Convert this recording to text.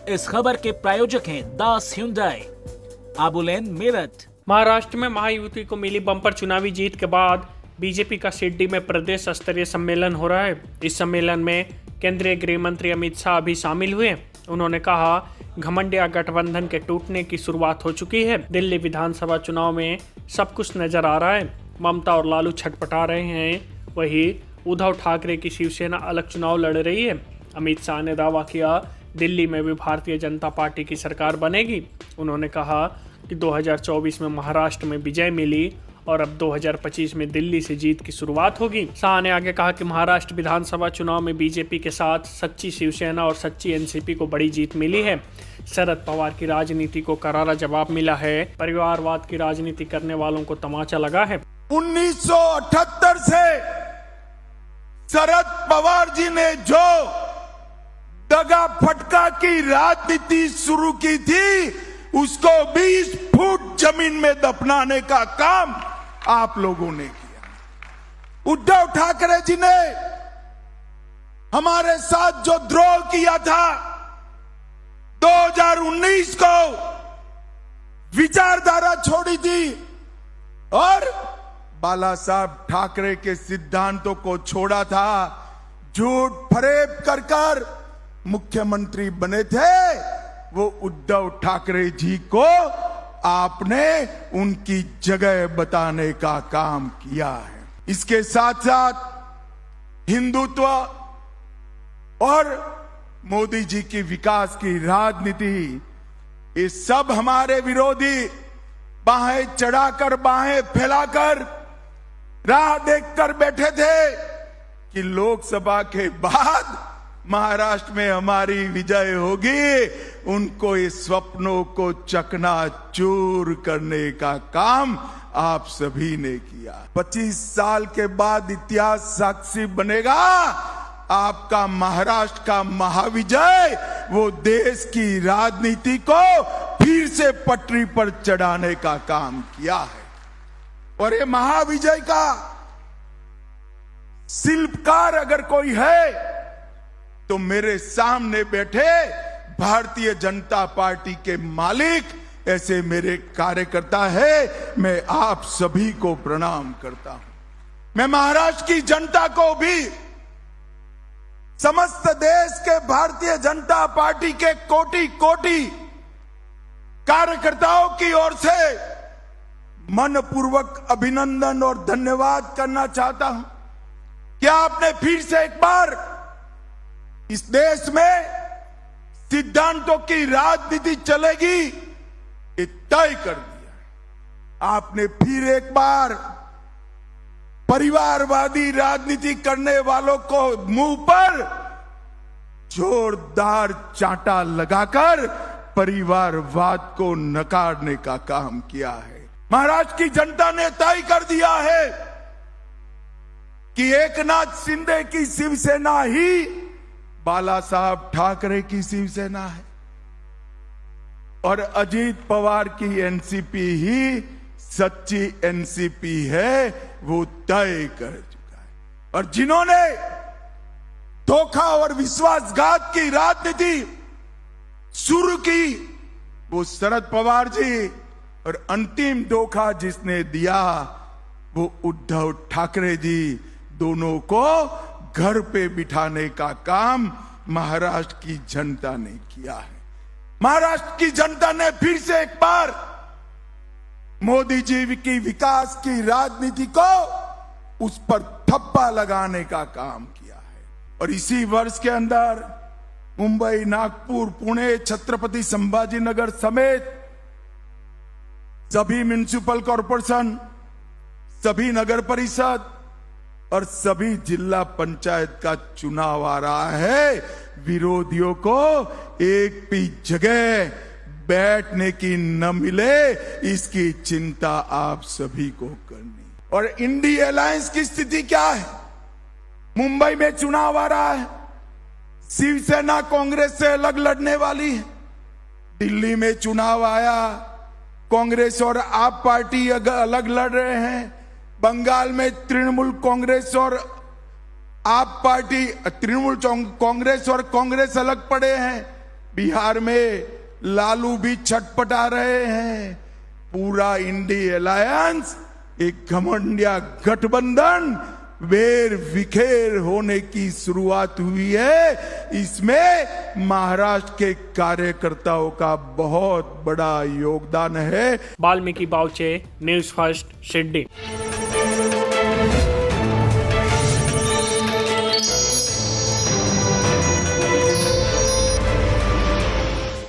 इस खबर के प्रायोजक हैं दास Hyundai, आबुलेन, मेरठ। महाराष्ट्र में महायुति को मिली बम्पर चुनावी जीत के बाद बीजेपी का सिड्डी में प्रदेश स्तरीय सम्मेलन हो रहा है। इस सम्मेलन में केंद्रीय गृह मंत्री अमित शाह भी शामिल हुए। उन्होंने कहा, घमंडिया गठबंधन के टूटने की शुरुआत हो चुकी है। दिल्ली विधानसभा चुनाव में सब कुछ नजर आ रहा है। ममता और लालू छटपटा रहे हैं, वहीं उद्धव ठाकरे की शिवसेना अलग चुनाव लड़ रही है। अमित शाह ने दावा किया, दिल्ली में भी भारतीय जनता पार्टी की सरकार बनेगी। उन्होंने कहा कि 2024 में महाराष्ट्र में विजय मिली और अब 2025 में दिल्ली से जीत की शुरुआत होगी। शाह ने आगे कहा कि महाराष्ट्र विधानसभा चुनाव में बीजेपी के साथ सच्ची शिवसेना और सच्ची एनसीपी को बड़ी जीत मिली है। शरद पवार की राजनीति को करारा जवाब मिला है। परिवारवाद की राजनीति करने वालों को तमाचा लगा है। 1978 से शरद पवार जी ने जो दगा फटका की राजनीति शुरू की थी, उसको 20 फुट जमीन में दफनाने का काम आप लोगों ने किया। उद्धव ठाकरे जी ने हमारे साथ जो द्रोह किया था, 2019 को विचारधारा छोड़ी थी और बाला साहब ठाकरे के सिद्धांतों को छोड़ा था। झूठ फरेब कर कर मुख्यमंत्री बने थे। वो उद्धव ठाकरे जी को आपने उनकी जगह बताने का काम किया है। इसके साथ साथ हिंदुत्व और मोदी जी की विकास की राजनीति, ये सब हमारे विरोधी बाहें चढ़ाकर बाहें फैलाकर राह देखकर बैठे थे कि लोकसभा के बाद महाराष्ट्र में हमारी विजय होगी। उनको इस स्वप्नों को चकनाचूर करने का काम आप सभी ने किया। 25 साल के बाद इतिहास साक्षी बनेगा। आपका महाराष्ट्र का महाविजय वो देश की राजनीति को फिर से पटरी पर चढ़ाने का काम किया है। और ये महाविजय का शिल्पकार अगर कोई है तो मेरे सामने बैठे भारतीय जनता पार्टी के मालिक, ऐसे मेरे कार्यकर्ता है। मैं आप सभी को प्रणाम करता हूं। मैं महाराष्ट्र की जनता को भी, समस्त देश के भारतीय जनता पार्टी के कोटि कोटि कार्यकर्ताओं की ओर से मनपूर्वक अभिनंदन और धन्यवाद करना चाहता हूं। क्या आपने फिर से एक बार इस देश में सिद्धांतों की राजनीति चलेगी, ये तय कर दिया। आपने फिर एक बार परिवारवादी राजनीति करने वालों को मुंह पर जोरदार चांटा लगाकर परिवारवाद को नकारने का काम किया है। महाराष्ट्र की जनता ने तय कर दिया है कि एकनाथ शिंदे की शिवसेना ही बाला साहब ठाकरे की शिवसेना है और अजीत पवार की एनसीपी ही सच्ची एनसीपी है, वो तय कर चुका है। और जिन्होंने धोखा और विश्वासघात की राजनीति शुरू की, वो शरद पवार जी, और अंतिम धोखा जिसने दिया वो उद्धव ठाकरे जी। दोनों को घर पे बिठाने का काम महाराष्ट्र की जनता ने किया है। महाराष्ट्र की जनता ने फिर से एक बार मोदी जी की विकास की राजनीति को उस पर ठप्पा लगाने का काम किया है। और इसी वर्ष के अंदर मुंबई, नागपुर, पुणे, छत्रपति संभाजीनगर समेत सभी म्युनिसिपल कॉरपोरेशन, सभी नगर परिषद और सभी जिला पंचायत का चुनाव आ रहा है। विरोधियों को एक भी जगह बैठने की न मिले, इसकी चिंता आप सभी को करनी। और इंडी अलायंस की स्थिति क्या है? मुंबई में चुनाव आ रहा है, शिवसेना कांग्रेस से अलग लड़ने वाली है। दिल्ली में चुनाव आया, कांग्रेस और आप पार्टी अलग लड़ रहे हैं। बंगाल में तृणमूल कांग्रेस और आप पार्टी, तृणमूल कांग्रेस और कांग्रेस अलग पड़े हैं। बिहार में लालू भी छटपटा रहे हैं। पूरा इंडी अलायंस एक घमंडिया गठबंधन वेर विखेर होने की शुरुआत हुई है। इसमें महाराष्ट्र के कार्यकर्ताओं का बहुत बड़ा योगदान है। Valmiki Bavache, news first, Shirdi.